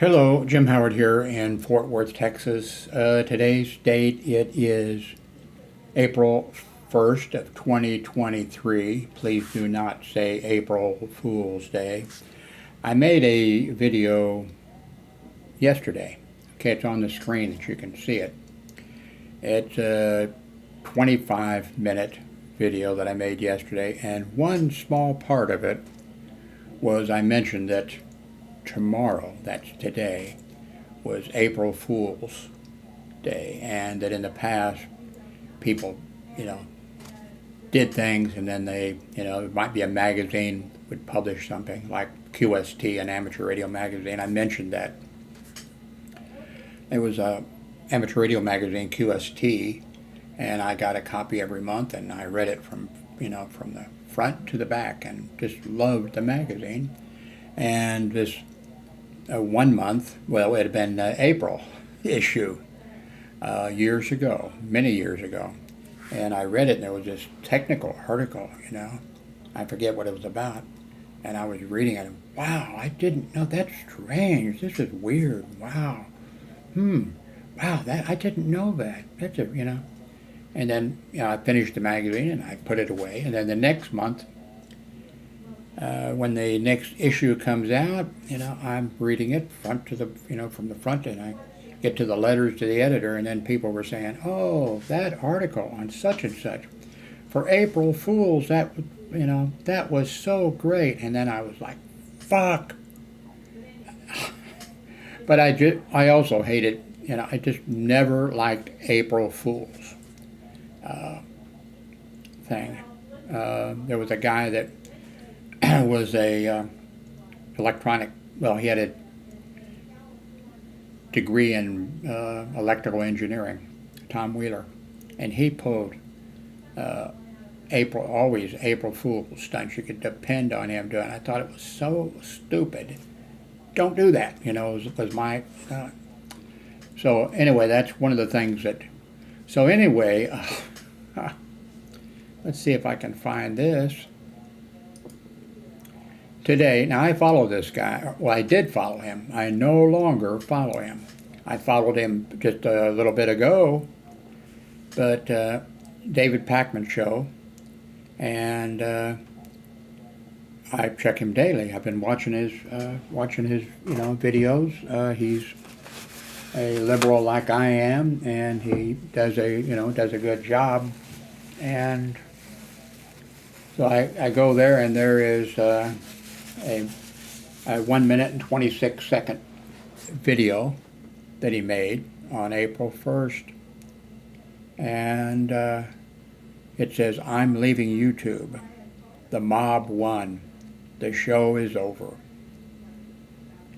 Hello, Jim Howard here in Fort Worth, Texas. Today's date, it is April 1st of 2023. Please do not say April Fool's Day. I made a video yesterday. Okay, it's on the screen that you can see it. It's a 25-minute video that I made yesterday, and one small part of it was I mentioned that tomorrow, that's today, was April Fool's Day, and that in the past people, did things, and then they, it might be a magazine would publish something like QST, an amateur radio magazine. I mentioned that there was a amateur radio magazine, QST, and I got a copy every month, and I read it from the front to the back, and just loved the magazine. And this 1 month, well, it had been April issue years ago, many years ago, and I read it, and there was this technical article, I forget what it was about, and I was reading it, and wow, I didn't know, that's strange, this is weird, wow, wow, that I didn't know that, that's and then, I finished the magazine, and I put it away, and then the next month, when the next issue comes out, I'm reading it front to the, from the front, and I get to the letters to the editor, and then people were saying, oh, that article on such and such for April Fools, that, that was so great. And then I was like, fuck. But I also hated, I just never liked April Fools thing. There was a guy that was a electronic, well, he had a degree in electrical engineering, Tom Wheeler, and he pulled always April Fool's stunts. You could depend on him doing it. I thought it was so stupid. Don't do that, was my, so anyway, that's one of the things that, so anyway, let's see if I can find this. Today, now I follow this guy. Well, I did follow him. I no longer follow him. I followed him just a little bit ago, but David Pakman show, and I check him daily. I've been watching his videos. He's a liberal like I am, and he does a good job, and so I go there, and there is a 1 minute and 26 second video that he made on April 1st. And it says, I'm leaving YouTube. The mob won. The show is over.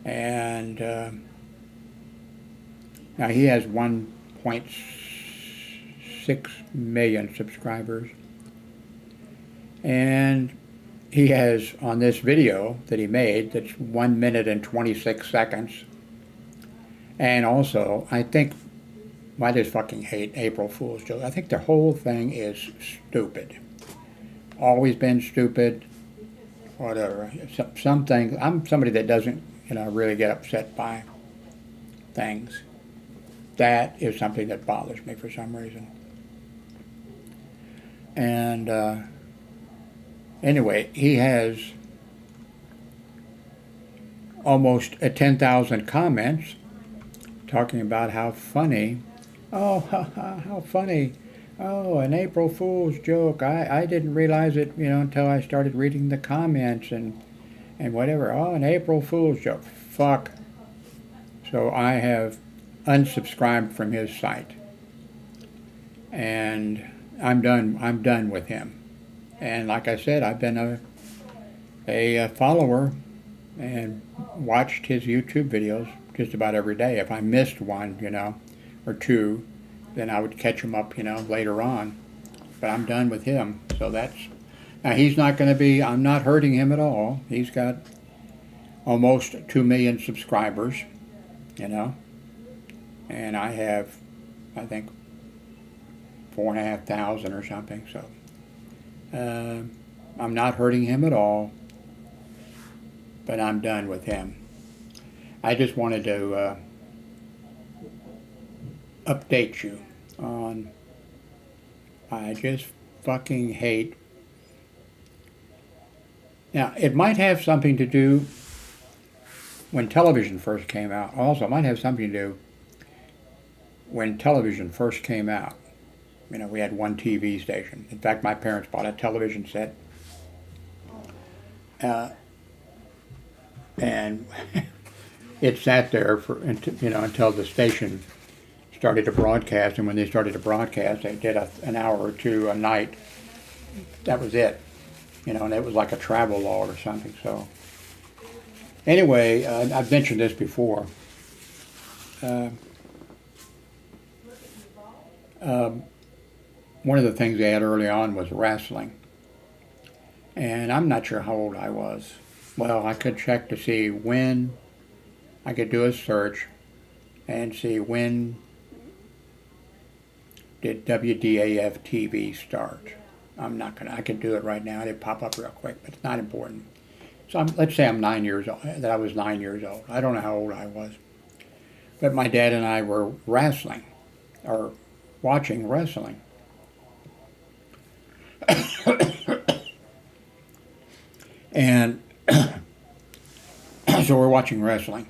And now he has 1.6 million subscribers. And he has, on this video that he made, that's 1 minute and 26 seconds. And also, I think, I just fucking hate April Fool's jokes. I think the whole thing is stupid. Always been stupid, whatever. Some things, I'm somebody that doesn't, really get upset by things. That is something that bothers me for some reason. And, anyway, he has almost 10,000 comments talking about how funny, oh, how funny, oh, an April Fool's joke. I didn't realize it, until I started reading the comments and whatever. Oh, an April Fool's joke. Fuck. So I have unsubscribed from his site, and I'm done with him. And like I said, I've been a follower and watched his YouTube videos just about every day. If I missed one, or two, then I would catch him up, later on. But I'm done with him. So now he's not going to be, I'm not hurting him at all. He's got almost 2 million subscribers, and I have, I think, 4,500 or something, so. I'm not hurting him at all, but I'm done with him. I just wanted to update you on, I just fucking hate. Now, it might have something to do when television first came out. Also, it might have something to do when television first came out. You know, we had one TV station. In fact, my parents bought a television set. And it sat there for, you know, until the station started to broadcast. And when they started to broadcast, they did an hour or two a night. That was it. You know, and it was like a travel log or something. So anyway, I've mentioned this before. One of the things they had early on was wrestling. And I'm not sure how old I was. Well, I could check to see when, I could do a search and see when did WDAF TV start. I'm not gonna, I could do it right now. It'd pop up real quick, but it's not important. So let's say I'm 9 years old, that I was 9 years old. I don't know how old I was. But my dad and I were wrestling, or watching wrestling. And so we're watching wrestling.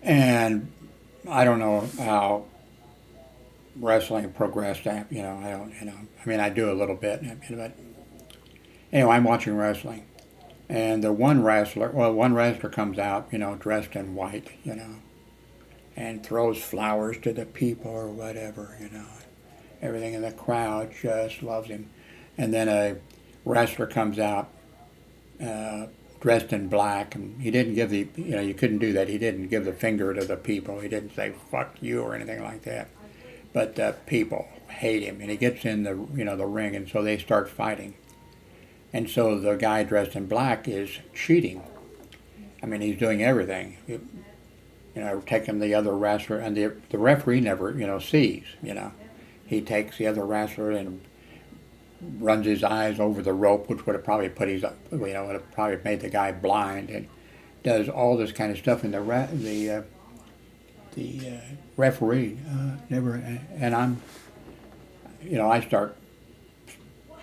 And I don't know how wrestling progressed, you know, I don't, you know, I mean, I do a little bit, but anyway, I'm watching wrestling. And the one wrestler comes out, you know, dressed in white, you know, and throws flowers to the people or whatever, you know. Everything in the crowd just loves him. And then a wrestler comes out dressed in black, and he didn't give the, you know, you couldn't do that. He didn't give the finger to the people. He didn't say fuck you or anything like that. But the people hate him, and he gets in the, you know, the ring, and so they start fighting. And so the guy dressed in black is cheating. I mean, he's doing everything. You know, taking the other wrestler, and the referee never, you know, sees, you know. He takes the other wrestler and runs his eyes over the rope, which would have probably put his, you know, would have probably made the guy blind, and does all this kind of stuff. And the referee never, and I'm, you know, I start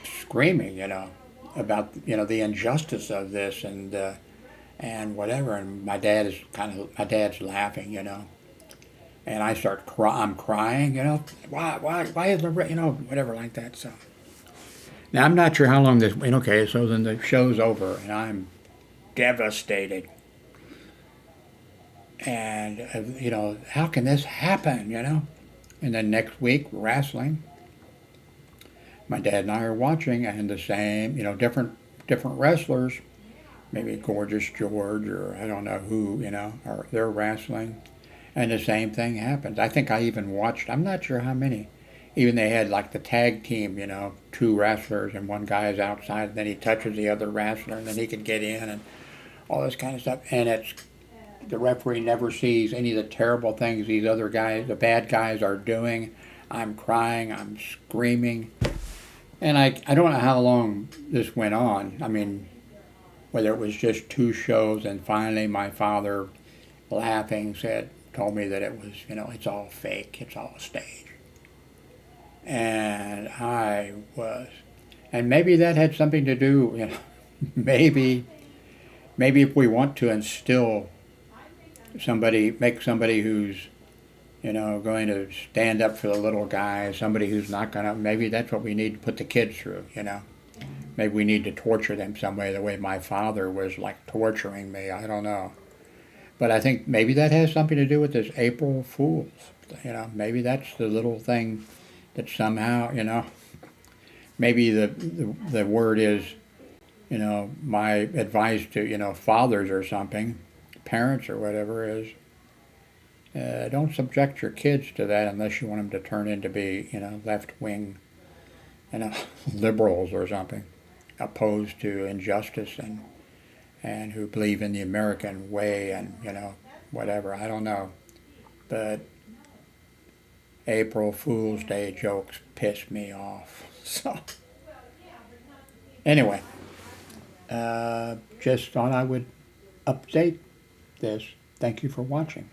screaming, you know, about, you know, the injustice of this, and whatever. And my dad's laughing, you know. And I start I'm crying, you know, why is the, you know, whatever like that. So now I'm not sure how long this, okay, so then the show's over and I'm devastated. And, you know, how can this happen, you know? And then next week, wrestling. My dad and I are watching, and the same, you know, different wrestlers, maybe Gorgeous George or I don't know who, you know, or they're wrestling. And the same thing happens. I think I even watched, I'm not sure how many. Even they had like the tag team, you know, 2 wrestlers and one guy is outside, and then he touches the other wrestler and then he can get in and all this kind of stuff. And it's, the referee never sees any of the terrible things these other guys, the bad guys, are doing. I'm crying, I'm screaming. And I don't know how long this went on. I mean, whether it was just 2 shows, and finally my father, laughing, told me that it was, you know, it's all fake, it's all stage. And I was, and maybe that had something to do, you know, maybe if we want to instill make somebody who's, you know, going to stand up for the little guy, somebody who's not going to, maybe that's what we need to put the kids through, you know. Maybe we need to torture them some way, the way my father was like torturing me, I don't know. But I think maybe that has something to do with this April Fools. You know, maybe that's the little thing that somehow, you know, maybe the word is, you know, my advice to, you know, fathers or something, parents or whatever is, don't subject your kids to that unless you want them to turn into be, you know, left-wing, you know, liberals or something, opposed to injustice and who believe in the American way and, you know, whatever, I don't know. But April Fool's Day jokes piss me off. So, anyway, just thought I would update this. Thank you for watching.